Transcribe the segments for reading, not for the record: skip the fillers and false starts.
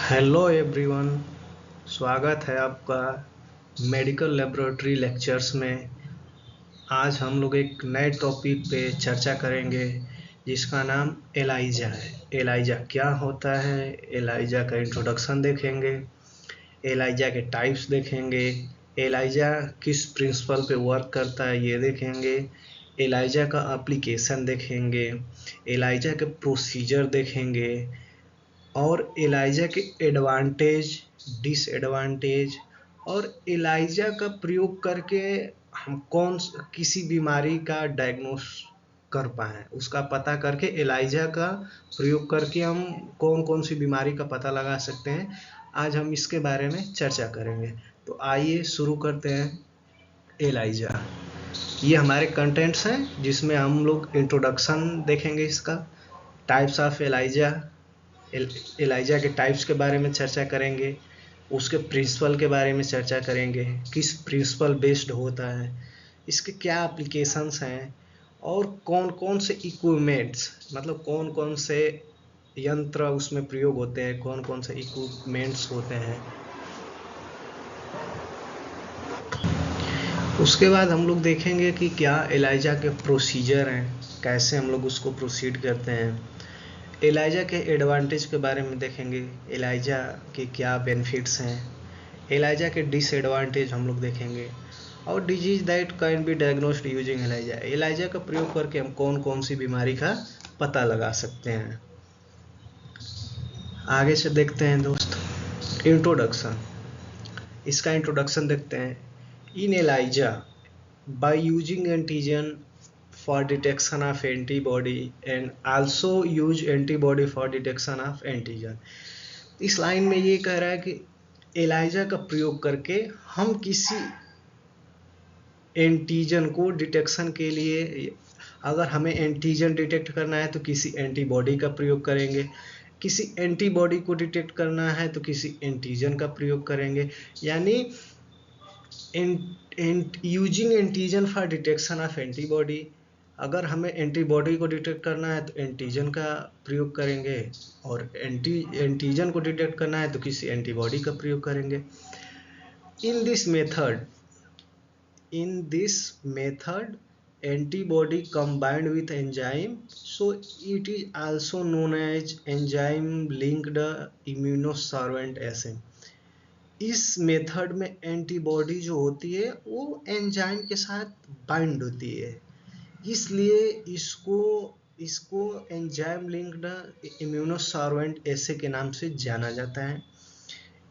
Hello everyone, स्वागत है आपका मेडिकल लेबोरेटरी लेक्चर्स में। आज हम लोग एक नए टॉपिक पे चर्चा करेंगे जिसका नाम एलाइजा है। एलाइजा क्या होता है, एलाइजा का इंट्रोडक्शन देखेंगे, एलाइजा के टाइप्स देखेंगे, एलाइजा किस प्रिंसिपल पे वर्क करता है ये देखेंगे, एलाइजा का एप्लीकेशन देखेंगे, एलाइजा के प्रोसीजर देखेंगे और एलाइजा के एडवांटेज, डिसएडवांटेज और एलाइजा का प्रयोग करके हम किसी बीमारी का डायग्नोस कर पाए, उसका पता करके एलाइजा का प्रयोग करके हम कौन कौन सी बीमारी का पता लगा सकते हैं। आज हम इसके बारे में चर्चा करेंगे। तो आइए शुरू करते हैं। एलाइजा, ये हमारे कंटेंट्स हैं जिसमें हम लोग इंट्रोडक्शन देखेंगे, इसका टाइप्स ऑफ एलाइजा, एलाइजा के टाइप्स के बारे में चर्चा करेंगे, उसके प्रिंसिपल के बारे में चर्चा करेंगे, किस प्रिंसिपल बेस्ड होता है, इसके क्या एप्लीकेशंस हैं और कौन कौन से इक्विपमेंट्स, मतलब कौन कौन से यंत्र उसमें प्रयोग होते हैं, कौन कौन से इक्विपमेंट्स होते हैं। उसके बाद हम लोग देखेंगे कि क्या एलाइजा के प्रोसीजर हैं, कैसे हम लोग उसको प्रोसीड करते हैं। एलाइजा के एडवांटेज के बारे में देखेंगे, एलाइजा के क्या बेनिफिट्स हैं, एलाइजा के डिसएडवांटेज हम लोग देखेंगे और disease that can be diagnosed using ELISA, ELISA का प्रयोग करके हम कौन कौन सी बीमारी का पता लगा सकते हैं। आगे से देखते हैं दोस्त, इंट्रोडक्शन। इसका इंट्रोडक्शन देखते हैं। In ELISA by using antigen for detection of antibody and also use antibody for detection of antigen। इस लाइन में ये कह रहा है कि एलाइजा का प्रयोग करके हम किसी एंटीजन को डिटेक्शन के लिए, अगर हमें एंटीजन डिटेक्ट करना है तो किसी एंटीबॉडी का प्रयोग करेंगे, किसी एंटीबॉडी को डिटेक्ट करना है तो किसी एंटीजन का प्रयोग करेंगे। यानी using antigen for detection of antibody, अगर हमें एंटीबॉडी को डिटेक्ट करना है तो एंटीजन का प्रयोग करेंगे और एंटीजन को डिटेक्ट करना है तो किसी एंटीबॉडी का प्रयोग करेंगे। In this method antibody combined with enzyme, so it is also known as enzyme linked immunosorbent assay. इस मेथड में एंटीबॉडी जो होती है वो एंजाइम के साथ बाइंड होती है, इसलिए इसको एंजाइम लिंक्ड इम्यूनोसॉर्वेंट एसे के नाम से जाना जाता है।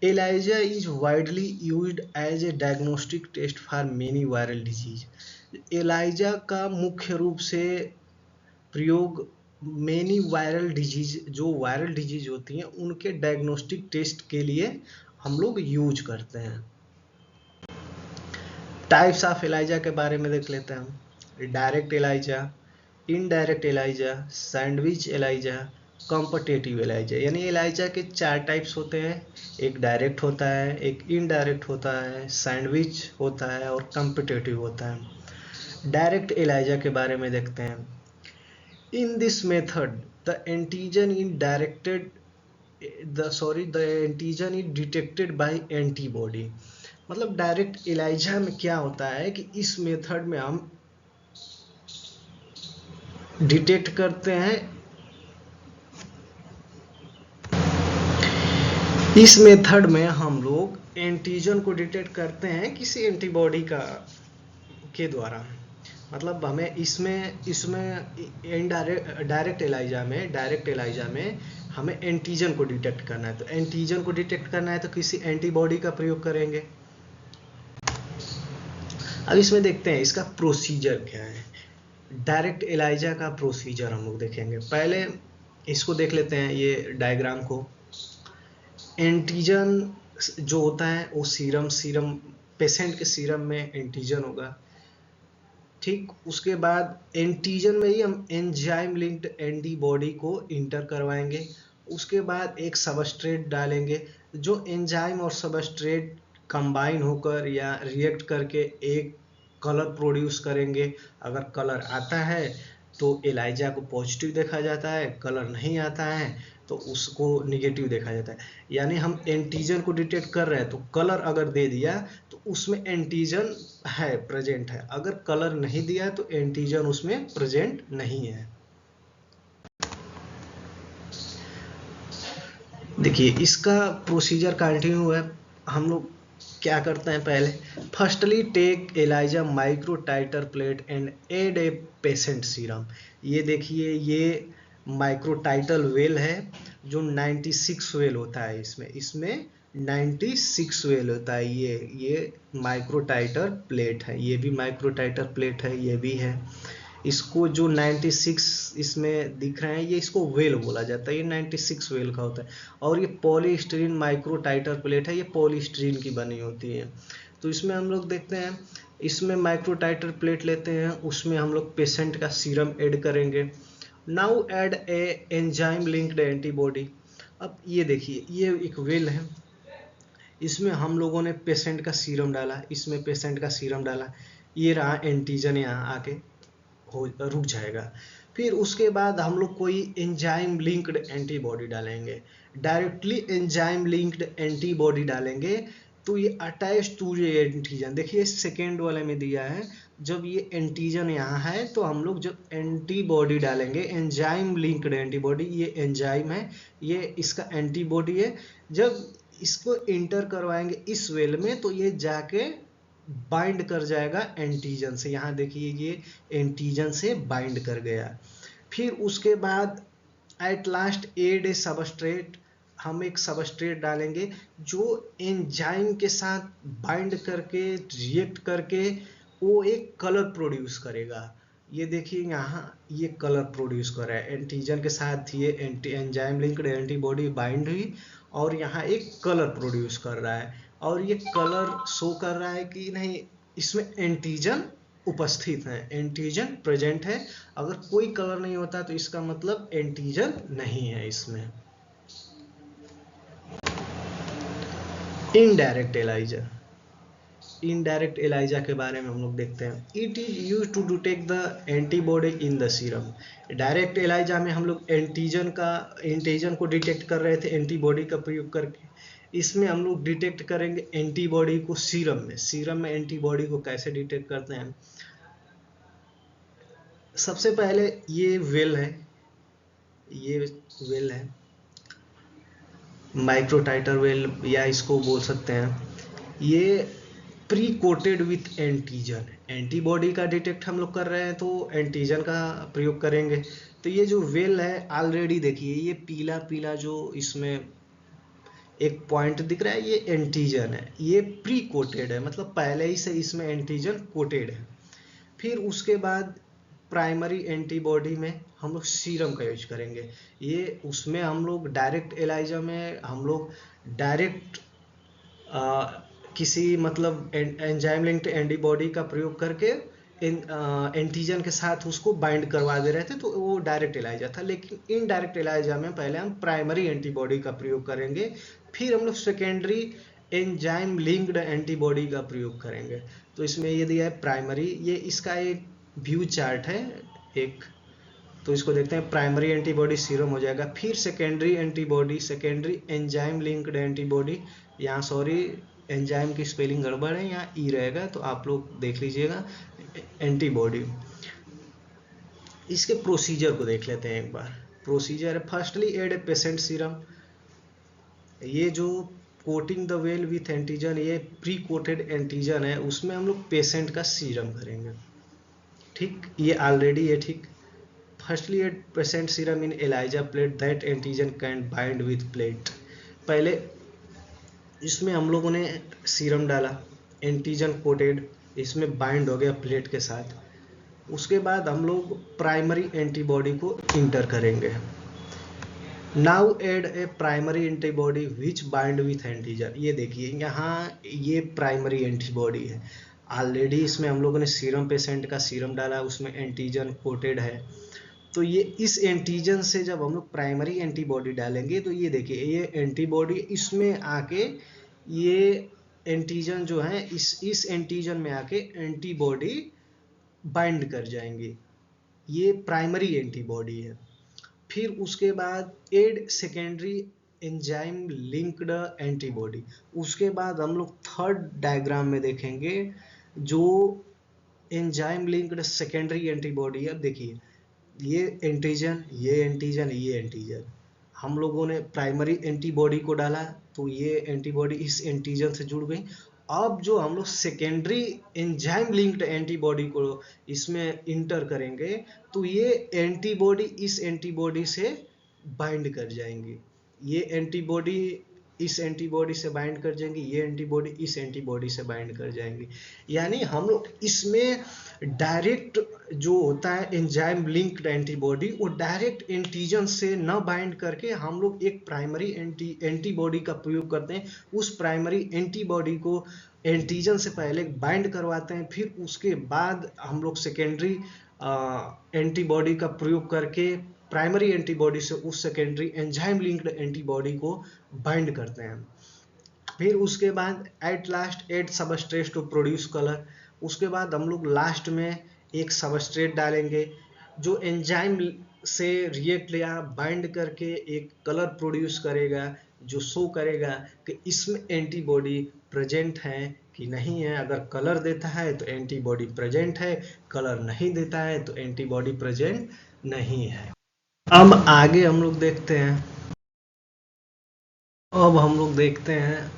ELISA is widely used as a diagnostic test for many viral disease. ELISA का मुख्य रूप से प्रयोग मेनी वायरल डिजीज, जो वायरल डिजीज होती हैं उनके डायग्नोस्टिक टेस्ट के लिए हम लोग यूज करते हैं। टाइप्स ऑफ एलाइजा के बारे में देख लेते हैं हम। Direct ELISA, indirect ELISA, sandwich ELISA, competitive ELISA. यानी एलाइजा के 4 टाइप्स होते हैं, एक डायरेक्ट होता है, एक इनडायरेक्ट होता है, सैंडविच होता है और कॉम्पिटिटिव होता है। डायरेक्ट एलाइजा के बारे में देखते हैं। इन this method the antigen is detected by antibody. मतलब डायरेक्ट एलाइजा में क्या होता है कि इस मेथड में हम डिटेक्ट करते हैं, इस मेथड में हम लोग एंटीजन को डिटेक्ट करते हैं किसी एंटीबॉडी का के द्वारा। मतलब हमें इसमें डायरेक्ट एलाइजा में हमें एंटीजन को डिटेक्ट करना है, तो एंटीजन को डिटेक्ट करना है तो किसी एंटीबॉडी का प्रयोग करेंगे। अब इसमें देखते हैं इसका प्रोसीजर क्या है। डायरेक्ट एलाइजा का प्रोसीजर हम लोग देखेंगे। पहले इसको देख लेते हैं, ये डायग्राम को। एंटीजन जो होता है वो सीरम पेशेंट के सीरम में एंटीजन होगा, ठीक। उसके बाद एंटीजन में ही हम एंजाइम लिंक्ड एंटीबॉडी को इंटर करवाएंगे। उसके बाद एक सबस्ट्रेट डालेंगे, जो एंजाइम और सबस्ट्रेट कंबाइन होकर या रिएक्ट करके एक कलर प्रोड्यूस करेंगे। अगर कलर आता है तो एलाइजा को पॉजिटिव देखा जाता है, कलर नहीं आता है तो उसको निगेटिव देखा जाता है। यानी हम एंटीजन को डिटेक्ट कर रहे हैं तो कलर अगर दे दिया तो उसमें एंटीजन है, प्रेजेंट है। अगर कलर नहीं दिया तो एंटीजन उसमें प्रेजेंट नहीं है। देखिए इसका प्रोसीजर कंटिन्यू है। हम लोग क्या करते हैं, पहले firstly take ELISA microtitre plate and add a patient serum. ये देखिए ये माइक्रो टाइटल वेल है जो 96 वेल होता है। इसमें 96 वेल होता है। ये माइक्रो टाइटर प्लेट है, ये भी माइक्रो टाइटर प्लेट है, ये भी है। इसको जो 96 इसमें दिख रहे हैं ये इसको वेल बोला जाता है, ये 96 वेल का होता है। और ये पॉलीस्टीरीन माइक्रो टाइटर प्लेट है, ये पॉलीस्टीरीन की बनी होती है। तो इसमें हम लोग देखते हैं, इसमें माइक्रो टाइटर प्लेट लेते हैं, उसमें हम लोग पेशेंट का सीरम ऐड करेंगे। Now add a enzyme linked antibody. अब ये देखिए ये एक वेल है, इसमें हम लोगों ने पेशेंट का सीरम डाला, इसमें पेशेंट का सीरम डाला, ये रहा एंटीजन यहाँ आके हो रुक जाएगा। फिर उसके बाद हम लोग कोई एंजाइम लिंक्ड एंटीबॉडी डालेंगे, डायरेक्टली एंजाइम लिंक्ड एंटीबॉडी डालेंगे तो ये अटैच टू ये एंटीजन। देखिए सेकेंड वाले में दिया है, जब ये एंटीजन यहाँ है तो हम लोग जब एंटीबॉडी डालेंगे एंजाइम लिंक्ड एंटीबॉडी, ये एंजाइम है, ये इसका एंटीबॉडी है। जब इसको इंटर करवाएंगे इस वेल में तो ये जाके बाइंड कर जाएगा एंटीजन से। यहाँ देखिए ये एंटीजन से बाइंड कर गया। फिर उसके बाद at last add a substrate, हम एक सबस्ट्रेट डालेंगे जो एंजाइम के साथ बाइंड करके रिएक्ट करके वो एक कलर प्रोड्यूस करेगा। ये देखिए यहाँ ये कलर प्रोड्यूस कर रहा है, एंटीजन के साथ ये एंजाइम लिंक्ड एंटीबॉडी बाइंड हुई और यहाँ एक कलर प्रोड्यूस कर रहा है। और ये कलर शो कर रहा है कि नहीं इसमें एंटीजन उपस्थित है, एंटीजन प्रेजेंट है। अगर कोई कलर नहीं होता तो इसका मतलब एंटीजन नहीं है इसमें। इनडायरेक्ट एलाइजा, इनडायरेक्ट एलाइजा के बारे में हम लोग देखते हैं। It is use to detect the antibody in the serum. Direct ELISA में हम लोग एंटीजन को डिटेक्ट कर रहे थे एंटीबॉडी का प्रयोग करके। इसमें हम लोग डिटेक्ट करेंगे एंटीबॉडी को सीरम में। सीरम में एंटीबॉडी को कैसे डिटेक्ट करते हैं, सबसे पहले ये वेल है, ये वेल है माइक्रो टाइटर वेल या इसको बोल सकते हैं। ये pre coated with antigen, antibody का डिटेक्ट हम लोग कर रहे हैं तो एंटीजन का प्रयोग करेंगे। तो ये जो वेल है ऑलरेडी देखिए ये पीला पीला जो इसमें एक पॉइंट दिख रहा है ये एंटीजन है, ये प्री कोटेड है, मतलब पहले ही से इसमें एंटीजन कोटेड है। फिर उसके बाद प्राइमरी एंटीबॉडी में हम लोग सीरम का यूज करेंगे। ये उसमें हम लोग डायरेक्ट एलाइजा में हम लोग डायरेक्ट किसी मतलब एंजाइम लिंक्ड एंटीबॉडी का प्रयोग करके एंटीजन के साथ उसको बाइंड करवा दे रहे थे तो वो डायरेक्ट एलाइजा था। लेकिन इनडायरेक्ट एलाइजा में पहले हम प्राइमरी एंटीबॉडी का प्रयोग करेंगे, फिर हम लोग सेकेंडरी एंजाइम लिंक्ड एंटीबॉडी का प्रयोग करेंगे। तो इसमें ये दिया है प्राइमरी, ये इसका एक व्यू चार्ट है एक, तो इसको देखते हैं। प्राइमरी एंटीबॉडी सीरम हो जाएगा, फिर secondary antibody, secondary enzyme linked antibody, यहाँ सॉरी एंजाइम की स्पेलिंग गड़बड़ है, यहाँ ई रहेगा तो आप लोग देख लीजिएगा, एंटीबॉडी। इसके प्रोसीजर को देख लेते हैं एक बार। प्रोसीजर है firstly add a patient serum, ये जो coating the well with antigen, ये प्री कोटेड एंटीजन है, उसमें हम लोग पेशेंट का सीरम करेंगे। ठीक, ये ऑलरेडी है ठीक। Firstly add patient serum in ELISA plate that antigen can bind with plate. पहले इसमें हम लोगों ने सीरम डाला, एंटीजन कोटेड, इसमें बाइंड हो गया प्लेट के साथ। उसके बाद हम लोग प्राइमरी एंटीबॉडी को इंटर करेंगे। Now add a primary antibody which bind with antigen. ये देखिए यहाँ ये प्राइमरी एंटीबॉडी है, ऑलरेडी इसमें हम लोगों ने सीरम पेशेंट का सीरम डाला, उसमें एंटीजन कोटेड है। तो ये इस एंटीजन से जब हम लोग प्राइमरी एंटीबॉडी डालेंगे तो ये देखिए ये एंटीबॉडी इसमें आके ये एंटीजन जो है इस एंटीजन में आके एंटीबॉडी बाइंड कर जाएंगे, ये प्राइमरी एंटीबॉडी है। फिर उसके बाद add secondary enzyme linked antibody. उसके बाद हम लोग थर्ड डायग्राम में देखेंगे जो एंजाइम लिंक्ड सेकेंडरी एंटीबॉडी है। देखिए ये एंटीजन, ये एंटीजन, ये एंटीजन, हम लोगों ने प्राइमरी एंटीबॉडी को डाला तो ये एंटीबॉडी इस एंटीजन से जुड़ गई। अब जो हम लोग सेकेंडरी एंजाइम लिंक्ड एंटीबॉडी को इसमें इंटर करेंगे तो ये एंटीबॉडी इस एंटीबॉडी से बाइंड कर जाएंगी, ये एंटीबॉडी इस एंटीबॉडी से बाइंड कर जाएंगी, ये एंटीबॉडी इस एंटीबॉडी से बाइंड कर जाएंगी। यानी हम लोग इसमें डायरेक्ट जो होता है एंजाइम लिंक्ड एंटीबॉडी वो डायरेक्ट एंटीजन से न बाइंड करके हम लोग एक प्राइमरी एंटीबॉडी का प्रयोग करते हैं। उस प्राइमरी एंटीबॉडी को एंटीजन से पहले बाइंड करवाते हैं, फिर उसके बाद हम लोग सेकेंडरी एंटीबॉडी का प्रयोग करके प्राइमरी एंटीबॉडी से उस सेकेंडरी एंजाइम लिंक्ड एंटीबॉडी को बाइंड करते हैं। फिर उसके बाद at last add substrate to produce colour. उसके बाद हम लोग लास्ट में एक सबस्ट्रेट डालेंगे जो एंजाइम से रिएक्ट या बाइंड करके एक कलर प्रोड्यूस करेगा, जो शो करेगा कि इसमें एंटीबॉडी प्रेजेंट है कि नहीं है। अगर कलर देता है तो एंटीबॉडी प्रेजेंट है, कलर नहीं देता है तो एंटीबॉडी प्रेजेंट नहीं है। अब आगे हम लोग देखते हैं,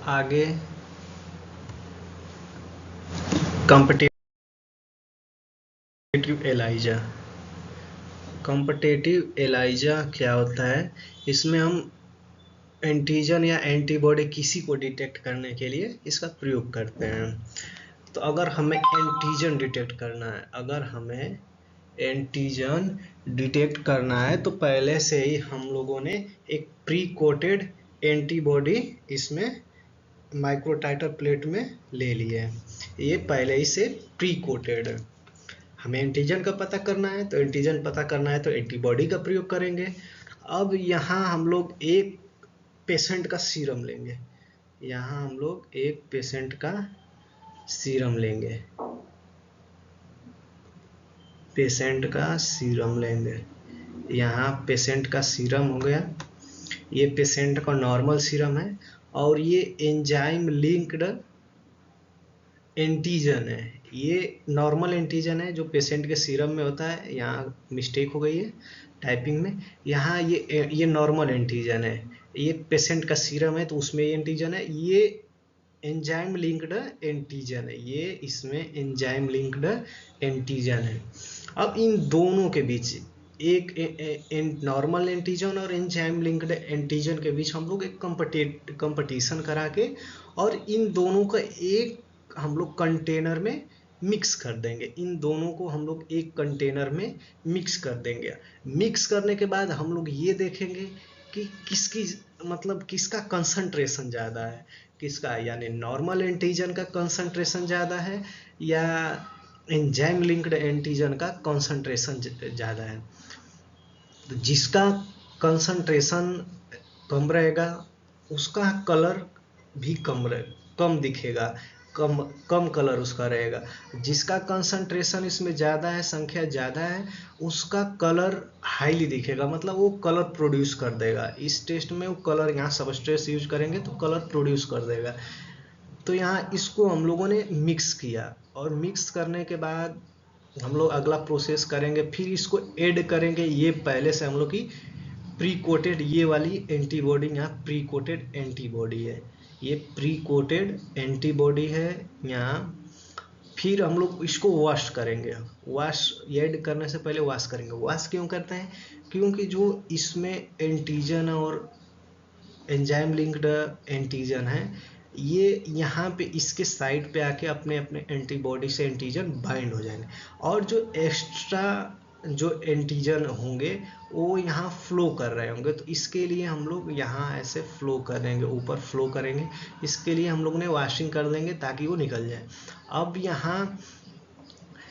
आगे कॉम्पिटिटिव एलाइजा। कॉम्पिटिटिव एलाइजा क्या होता है? इसमें हम एंटीजन या एंटीबॉडी किसी को डिटेक्ट करने के लिए इसका प्रयोग करते हैं। तो अगर हमें एंटीजन डिटेक्ट करना है तो पहले से ही हम लोगों ने एक प्री कोटेड एंटीबॉडी इसमें माइक्रोटाइटर प्लेट में ले लिया है, ये पहले ही से प्री कोटेड है। हमें एंटीजन का पता करना है तो एंटीबॉडी का प्रयोग करेंगे। अब यहाँ हम लोग एक पेशेंट का सीरम लेंगे, यहाँ पेशेंट का सीरम हो गया। ये पेशेंट का नॉर्मल सीरम है और ये एंजाइम लिंक्ड एंटीजन है। ये नॉर्मल एंटीजन है जो पेशेंट के सीरम में होता है, यहाँ मिस्टेक हो गई है टाइपिंग में। यहाँ ये नॉर्मल एंटीजन है, ये पेशेंट का सीरम है तो उसमें ये एंटीजन है। ये एंजाइम लिंक्ड एंटीजन है, ये इसमें एंजाइम लिंक्ड एंटीजन है। अब इन दोनों के बीच एक नॉर्मल एंटीजन और एंजाइम लिंक्ड एंटीजन के बीच हम लोग एक कंपटीशन करा के और इन दोनों का एक हम लोग कंटेनर में मिक्स कर देंगे। इन दोनों को हम लोग एक कंटेनर में मिक्स कर देंगे। मिक्स करने के बाद हम लोग ये देखेंगे कि किसका कंसंट्रेशन ज़्यादा है, किसका यानी नॉर्मल एंटीजन का कंसंट्रेशन ज़्यादा है या एंजाइम लिंक्ड एंटीजन का कंसंट्रेशन ज़्यादा है। तो जिसका कंसंट्रेशन कम रहेगा उसका कलर भी कम दिखेगा, कम कलर उसका रहेगा। जिसका कंसंट्रेशन इसमें ज़्यादा है, संख्या ज़्यादा है, उसका कलर हाईली दिखेगा, मतलब वो कलर प्रोड्यूस कर देगा। इस टेस्ट में वो कलर, यहाँ सबस्ट्रेट यूज करेंगे तो कलर प्रोड्यूस कर देगा। तो यहाँ इसको हम लोगों ने मिक्स किया और मिक्स करने के बाद हम लोग अगला प्रोसेस करेंगे, फिर इसको ऐड करेंगे। ये पहले से हम लोग की प्री कोटेड ये वाली एंटीबॉडी, यहाँ प्री कोटेड एंटीबॉडी है, ये प्री कोटेड एंटीबॉडी है यहाँ। फिर हम लोग इसको वॉश करेंगे, ऐड करने से पहले वॉश करेंगे। वॉश क्यों करते हैं? क्योंकि जो इसमें एंटीजन और एंजाइम लिंक्ड एंटीजन है, ये यहाँ पे इसके साइड पे आके अपने एंटीबॉडी से एंटीजन बाइंड हो जाएंगे और जो एक्स्ट्रा जो एंटीजन होंगे वो यहाँ फ्लो कर रहे होंगे। तो इसके लिए हम लोग यहाँ ऐसे फ्लो करेंगे, ऊपर फ्लो करेंगे। इसके लिए हम लोग ने वॉशिंग कर देंगे ताकि वो निकल जाए। अब यहाँ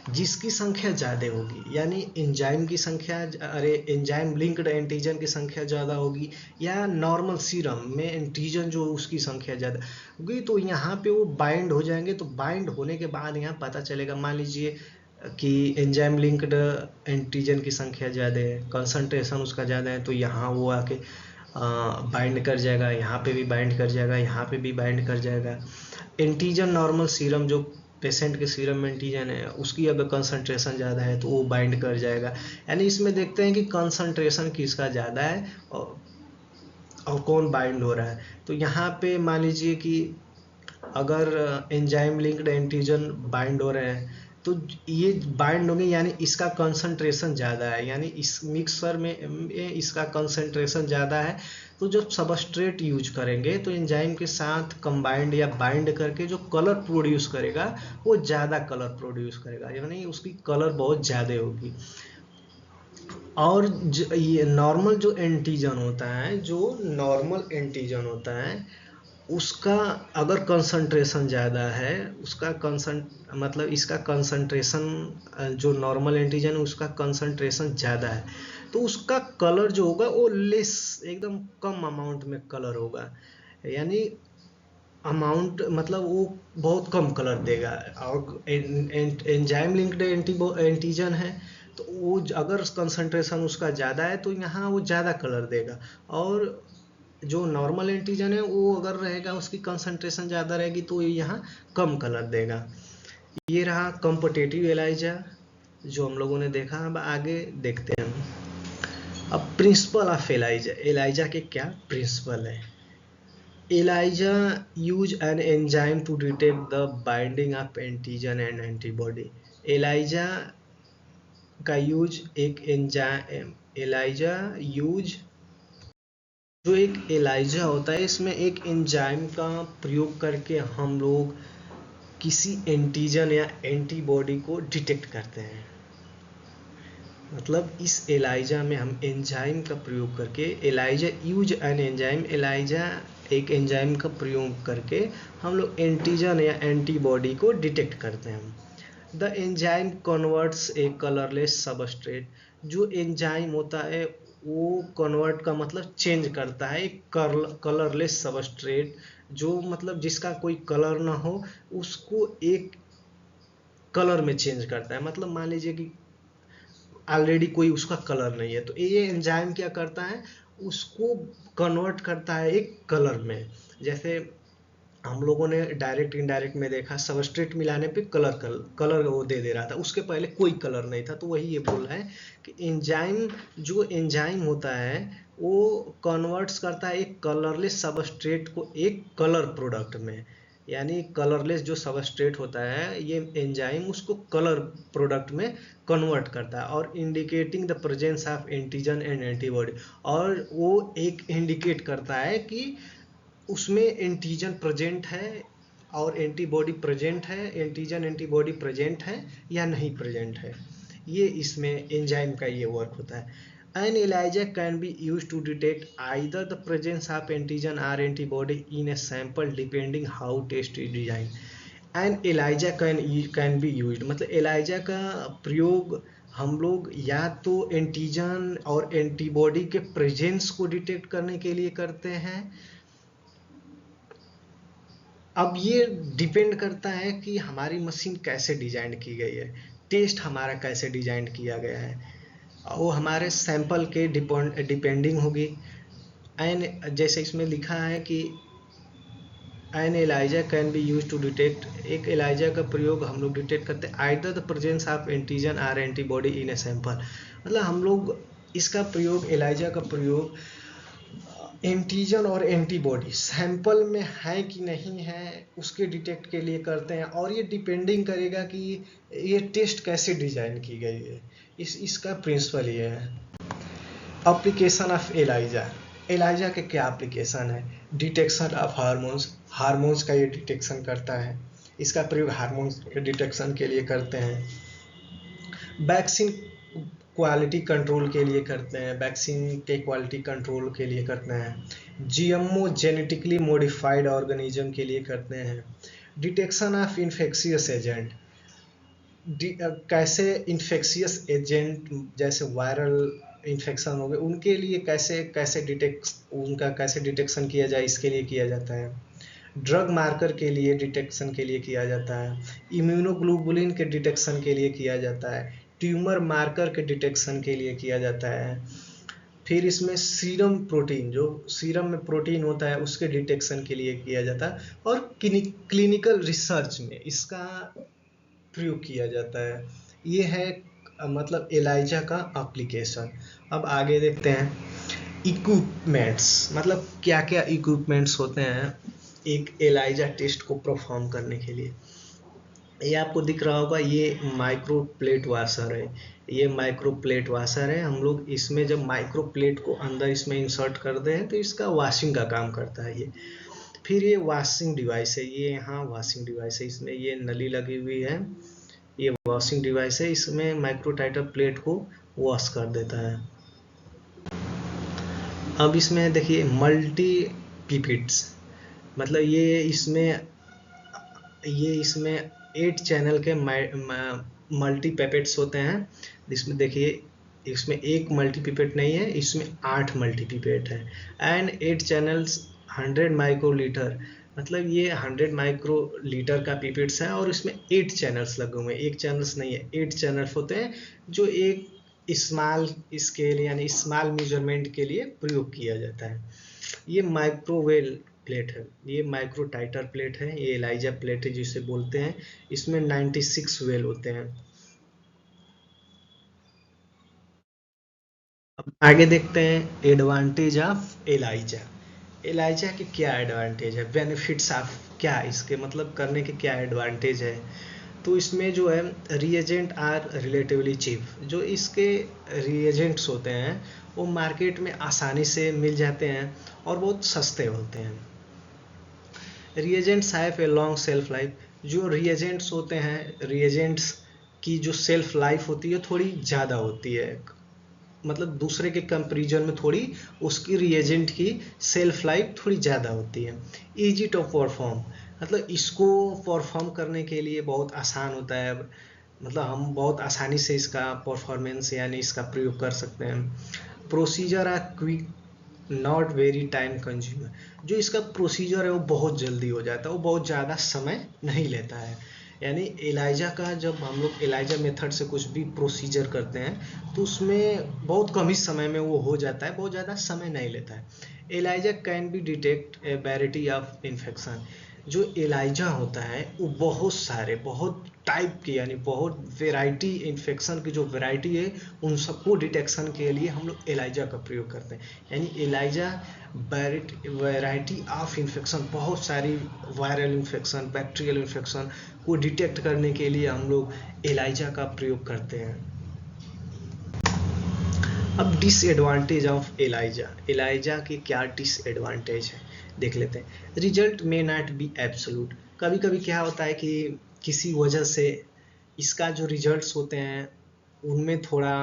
जिसकी संख्या ज़्यादा होगी, यानी एंजाइम की संख्या, एंजाइम लिंक्ड एंटीजन की संख्या ज़्यादा होगी या नॉर्मल सीरम में एंटीजन जो उसकी संख्या ज़्यादा होगी, तो यहाँ पे वो बाइंड हो जाएंगे। तो बाइंड होने के बाद यहाँ पता चलेगा, मान लीजिए कि एंजाइम लिंक्ड एंटीजन की संख्या ज़्यादा है, कंसंट्रेशन उसका ज़्यादा है, तो यहाँ वो आके बाइंड कर जाएगा, यहाँ पे भी बाइंड कर जाएगा, यहाँ पे भी बाइंड कर जाएगा। एंटीजन नॉर्मल सीरम जो पेशेंट के सीरम में एंटीजन है उसकी अगर कंसंट्रेशन ज़्यादा है तो वो बाइंड कर जाएगा। यानी इसमें देखते हैं कि कंसंट्रेशन किसका ज़्यादा है और कौन बाइंड हो रहा है। तो यहाँ पे मान लीजिए कि अगर एंजाइम लिंक्ड एंटीजन बाइंड हो रहे हैं तो ये बाइंड होंगे, यानी इसका कंसंट्रेशन ज़्यादा है, यानी इस मिक्सर में इसका कंसंट्रेशन ज़्यादा है। तो जब सबस्ट्रेट यूज करेंगे तो एंजाइम के साथ कंबाइंड या बाइंड करके जो कलर प्रोड्यूस करेगा वो ज़्यादा कलर प्रोड्यूस करेगा, यानी उसकी कलर बहुत ज़्यादा होगी। और ये नॉर्मल जो एंटीजन होता है, जो नॉर्मल एंटीजन होता है उसका अगर कंसंट्रेशन ज़्यादा है, उसका मतलब इसका कंसंट्रेशन जो नॉर्मल एंटीजन है उसका कंसंट्रेशन ज़्यादा है, तो उसका कलर जो होगा वो लेस, एकदम कम अमाउंट में कलर होगा। यानी अमाउंट मतलब वो बहुत कम कलर देगा। और एंजाइम लिंक्ड एंटीजन है तो वो अगर कंसंट्रेशन उसका ज़्यादा है तो यहाँ वो ज़्यादा कलर देगा। और जो नॉर्मल एंटीजन है वो अगर रहेगा, उसकी कंसंट्रेशन ज़्यादा रहेगी तो ये यहाँ कम कलर देगा। ये रहा कॉम्पिटिटिव एलाइजा जो हम लोगों ने देखा। अब आगे देखते हैं अब प्रिंसिपल ऑफ एलाइजा। एलाइजा के क्या प्रिंसिपल है। ELISA use an enzyme to detect the binding of antigen and antibody. ELISA का यूज एक एंजाइम, एलाइजा यूज जो एक एलाइजा होता है इसमें एक एंजाइम का प्रयोग करके हम लोग किसी एंटीजन या एंटीबॉडी को डिटेक्ट करते हैं। मतलब इस एलाइजा में हम एंजाइम का प्रयोग करके, ELISA use an enzyme, ELISA एक एंजाइम का प्रयोग करके हम लोग एंटीजन या एंटीबॉडी को डिटेक्ट करते हैं। The enzyme converts A colourless substrate. जो एंजाइम होता है वो कन्वर्ट का मतलब चेंज करता है एक कलरलेस सबस्ट्रेट, जो मतलब जिसका कोई कलर ना हो उसको एक कलर में चेंज करता है। मतलब मान लीजिए कि ऑलरेडी कोई उसका कलर नहीं है तो ये एंजाइम क्या करता है, उसको कन्वर्ट करता है एक कलर में। जैसे हम लोगों ने डायरेक्ट इनडायरेक्ट में देखा, सबस्ट्रेट मिलाने पे कलर वो दे रहा था, उसके पहले कोई कलर नहीं था। तो वही ये बोल रहा है कि एंजाइम, जो एंजाइम होता है वो कन्वर्ट्स करता है एक कलरलेस सबस्ट्रेट को एक कलर प्रोडक्ट में। यानी कलरलेस जो सबस्ट्रेट होता है ये एंजाइम उसको कलर प्रोडक्ट में कन्वर्ट करता है, और indicating the presence of antigen and antibody. और वो एक इंडिकेट करता है कि उसमें एंटीजन प्रेजेंट है और एंटीबॉडी प्रेजेंट है, एंटीजन एंटीबॉडी प्रेजेंट है या नहीं प्रेजेंट है। ये इसमें एंजाइम का ये वर्क होता है। An ELISA can be use to detect either the presence of antigen और antibody in a sample depending how test is design. An ELISA can be use मतलब एलाइजा का प्रयोग हम लोग या तो एंटीजन और एंटीबॉडी के प्रेजेंस को डिटेक्ट करने के लिए करते हैं। अब ये डिपेंड करता है कि हमारी मशीन कैसे डिजाइन की गई है, टेस्ट हमारा कैसे डिजाइन किया गया है, वो हमारे सैंपल के डिपेंडिंग होगी। एन जैसे इसमें लिखा है कि an ELISA can be use to detect, एक एलाइजा का प्रयोग हम लोग डिटेक्ट करते हैं either the presence of antigen और एंटीबॉडी इन ए सैंपल। मतलब हम लोग इसका प्रयोग, एलाइजा का प्रयोग एंटीजन और एंटीबॉडी सैंपल में है कि नहीं है उसके डिटेक्ट के लिए करते हैं। और ये डिपेंडिंग करेगा कि ये टेस्ट कैसे डिजाइन की गई है। इसका प्रिंसिपल ये है। Application of ELISA. एलाइजा के क्या एप्लीकेशन है। डिटेक्शन ऑफ हार्मोन्स, हार्मोन्स का ये डिटेक्शन करता है, इसका प्रयोग हार्मोन्स के डिटेक्शन के लिए करते हैं। वैक्सीन क्वालिटी कंट्रोल के लिए करते हैं, वैक्सीन के क्वालिटी कंट्रोल के लिए करते हैं। जीएमओ जेनेटिकली मॉडिफाइड ऑर्गेनिज्म के लिए करते हैं। डिटेक्शन ऑफ इन्फेक्शियस एजेंट, कैसे इन्फेक्शियस एजेंट जैसे वायरल इन्फेक्शन हो गए उनके लिए कैसे कैसे डिटेक्शन किया जाए इसके लिए किया जाता है। ड्रग मार्कर के लिए डिटेक्शन के लिए किया जाता है, इम्यूनोग्लोबुलिन के डिटेक्शन के लिए किया जाता है, ट्यूमर मार्कर के डिटेक्शन के लिए किया जाता है। फिर इसमें सीरम प्रोटीन, जो सीरम में प्रोटीन होता है उसके डिटेक्शन के लिए किया जाता है, और क्लिनिकल रिसर्च में इसका प्रयोग किया जाता है। ये है मतलब एलाइजा का एप्लीकेशन। अब आगे देखते हैं इक्विपमेंट्स, मतलब क्या क्या इक्विपमेंट्स होते हैं एक एलाइजा टेस्ट को परफॉर्म करने के लिए। ये आपको दिख रहा होगा, ये माइक्रो प्लेट वाशर है। ये माइक्रो प्लेट वाशर है। हम लोग इसमें जब माइक्रो प्लेट को अंदर इसमें इंसर्ट करते हैं तो इसका वॉशिंग का काम करता है ये। फिर ये वॉशिंग डिवाइस है, ये यहाँ वॉशिंग डिवाइस है, इसमें ये नली लगी हुई है, ये वॉशिंग डिवाइस है, इसमें माइक्रोटाइटर प्लेट को वॉश कर देता है। अब इसमें देखिए मल्टी पिपिट्स, मतलब ये इसमें 8 चैनल के मल्टी पेपेट्स होते हैं। इसमें देखिए इसमें एक मल्टी पिपेट नहीं है, इसमें 8 मल्टी पिपेट है। एंड 8 चैनल्स 100 माइक्रोलीटर, मतलब ये 100 माइक्रोलीटर का पिपेट्स है, और इसमें 8 चैनल्स लगे हुए हैं, एक चैनल्स नहीं है, 8 चैनल्स होते हैं जो एक स्मॉल स्केल यानी स्मॉल मेजरमेंट के लिए प्रयोग किया जाता है। ये माइक्रोवेल प्लेट है, ये माइक्रो टाइटर प्लेट है, ये एलाइजा प्लेट है जिसे बोलते हैं। इसमें 96 वेल होते हैं। अब आगे देखते हैं एडवांटेज ऑफ एलाइजा। एलाइजा के क्या एडवांटेज है, बेनिफिट्स ऑफ, क्या इसके मतलब करने के क्या एडवांटेज है। तो इसमें जो है रिएजेंट आर रिलेटिवली चीप, जो इसके रिएजेंट्स होते हैं वो मार्केट में आसानी से मिल जाते हैं और बहुत सस्ते होते हैं। Reagents have a long self life, जो रिएजेंट्स होते हैं, रिएजेंट्स की जो सेल्फ लाइफ होती है थोड़ी ज़्यादा होती है, मतलब दूसरे के कंपेरिजन में थोड़ी उसकी रिएजेंट की सेल्फ लाइफ थोड़ी ज़्यादा होती है। ईजी टू परफॉर्म, मतलब इसको परफॉर्म करने के लिए बहुत आसान होता है, मतलब हम बहुत आसानी से इसका परफॉर्मेंस यानी इसका प्रयोग कर सकते हैं। Procedure are quick not very time consumer, जो इसका प्रोसीजर है वो बहुत जल्दी हो जाता है, वो बहुत ज़्यादा समय नहीं लेता है। यानी एलाइजा का जब हम लोग एलाइजा मेथड से कुछ भी प्रोसीजर करते हैं तो उसमें बहुत कम ही समय में वो हो जाता है, बहुत ज़्यादा समय नहीं लेता है। ELISA can be detect a variety of infection, जो एलाइजा होता है वो बहुत सारे, बहुत टाइप की यानी बहुत वेराइटी, इन्फेक्शन की जो वेराइटी है उन सबको डिटेक्शन के लिए हम लोग एलाइजा का प्रयोग करते हैं। यानी एलाइजा वैरायटी ऑफ इन्फेक्शन, बहुत सारी वायरल इन्फेक्शन, बैक्टीरियल इन्फेक्शन को डिटेक्ट करने के लिए हम लोग एलाइजा का प्रयोग करते हैं। अब डिसएडवांटेज ऑफ एलाइजा, एलाइजा के क्या डिसएडवांटेज है देख लेते हैं। Result may not be absolute, कभी कभी क्या होता है कि किसी वजह से इसका जो रिजल्ट्स होते हैं उनमें थोड़ा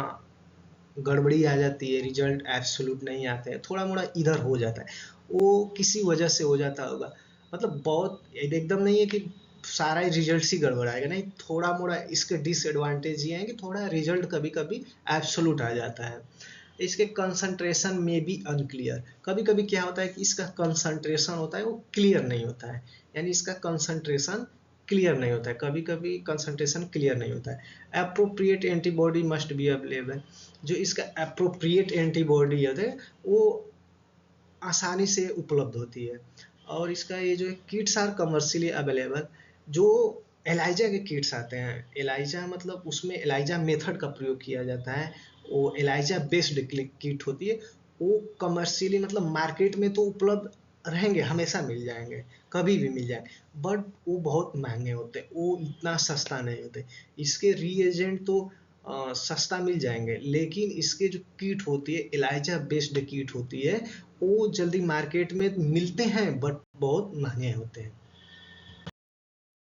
गड़बड़ी आ जाती है, रिजल्ट एब्सोल्यूट नहीं आते हैं, थोड़ा मोड़ा इधर हो जाता है, वो किसी वजह से हो जाता होगा। मतलब बहुत एकदम नहीं है कि सारा रिजल्ट ही गड़बड़ आएगा, नहीं, थोड़ा मोड़ा इसके डिसएडवांटेज ये है कि थोड़ा रिजल्ट कभी कभी एब्सोल्यूट आ जाता है। इसके कंसंट्रेशन में भी अनक्लियर, कभी कभी क्या होता है कि इसका कंसंट्रेशन होता है वो क्लियर नहीं होता है, यानी इसका कंसंट्रेशन क्लियर नहीं होता है, कभी कभी कंसंट्रेशन क्लियर नहीं होता है। Appropriate antibody must be available, जो इसका अप्रोप्रिएट एंटीबॉडी है वो आसानी से उपलब्ध होती है। और इसका ये जो किट्स आर कमर्शियली अवेलेबल, जो एलाइजा के किट्स आते हैं, एलाइजा मतलब उसमें एलाइजा मेथड का प्रयोग किया जाता है, वो एलाइजा बेस्ड किट होती है, वो कमर्शियली मतलब मार्केट में तो उपलब्ध रहेंगे, हमेशा मिल जाएंगे, कभी भी मिल जाएंगे, बट वो बहुत महंगे होते हैं, वो इतना सस्ता नहीं होते। इसके रीएजेंट तो सस्ता मिल जाएंगे, लेकिन इसके जो किट होती है एलाइजा बेस्ड किट होती है वो जल्दी मार्केट में मिलते हैं बट बहुत महंगे होते हैं।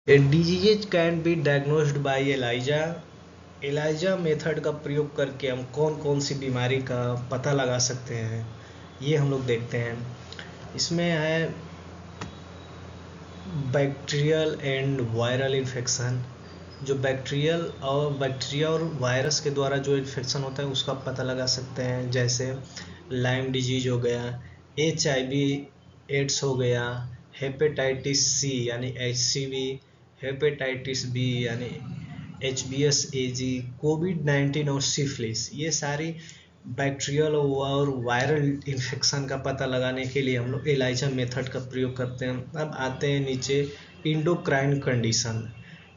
Disease can be diagnosed by ELISA, ELISA method का प्रयोग करके हम कौन कौन सी बीमारी का पता लगा सकते हैं ये हम लोग देखते हैं। इसमें है बैक्टीरियल एंड वायरल इन्फेक्शन, जो बैक्टीरिया और वायरस के द्वारा जो इन्फेक्शन होता है उसका पता लगा सकते हैं, जैसे लाइम डिजीज हो गया, HIV एड्स हो गया, हेपेटाइटिस सी यानी HCV, हेपेटाइटिस बी यानी HBsAg, कोविड-19 और सिफिलिस, ये सारी बैक्टीरियल और वायरल इन्फेक्शन का पता लगाने के लिए हम लोग एलाइजा मेथड का प्रयोग करते हैं। अब आते हैं नीचे इंडोक्राइन कंडीशन।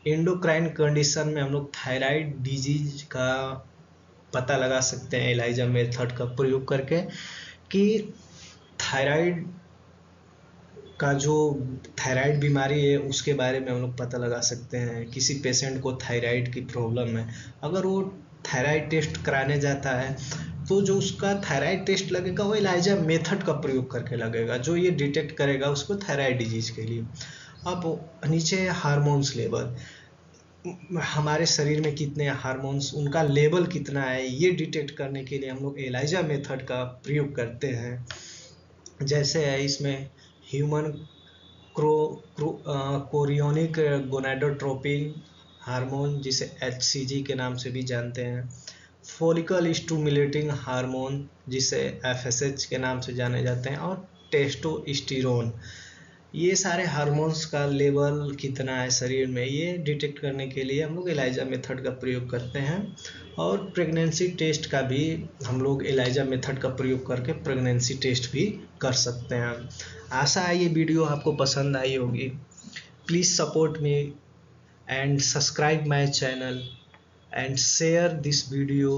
इंडोक्राइन कंडीशन में हम लोग थायराइड डिजीज का पता लगा सकते हैं एलाइजा मेथड का प्रयोग करके कि थायराइड का जो थायराइड बीमारी है उसके बारे में हम लोग पता लगा सकते हैं। किसी पेशेंट को थायराइड की प्रॉब्लम है, अगर वो थायराइड टेस्ट कराने जाता है तो जो उसका थायराइड टेस्ट लगेगा वो एलाइजा मेथड का प्रयोग करके लगेगा, जो ये डिटेक्ट करेगा उसको थायराइड डिजीज के लिए। अब नीचे हार्मोन्स लेवल, हमारे शरीर में कितने हार्मोन्स, उनका लेवल कितना है, ये डिटेक्ट करने के लिए हम लोग एलाइजा मेथड का प्रयोग करते हैं। जैसे है इसमें ह्यूमन कोरियोनिक गोनाडोट्रोपिन हार्मोन, जिसे HCG के नाम से भी जानते हैं, फॉलिकल स्टिमुलेटिंग हार्मोन जिसे FSH के नाम से जाने जाते हैं, और टेस्टोस्टेरोन। ये सारे हार्मोन्स का लेवल कितना है शरीर में, ये डिटेक्ट करने के लिए हम लोग एलाइजा मेथड का प्रयोग करते हैं। और प्रेगनेंसी टेस्ट का भी हम लोग एलाइजा मेथड का प्रयोग करके प्रेगनेंसी टेस्ट भी कर सकते हैं। आशा है ये वीडियो आपको पसंद आई होगी। Please support me and subscribe my channel and share this video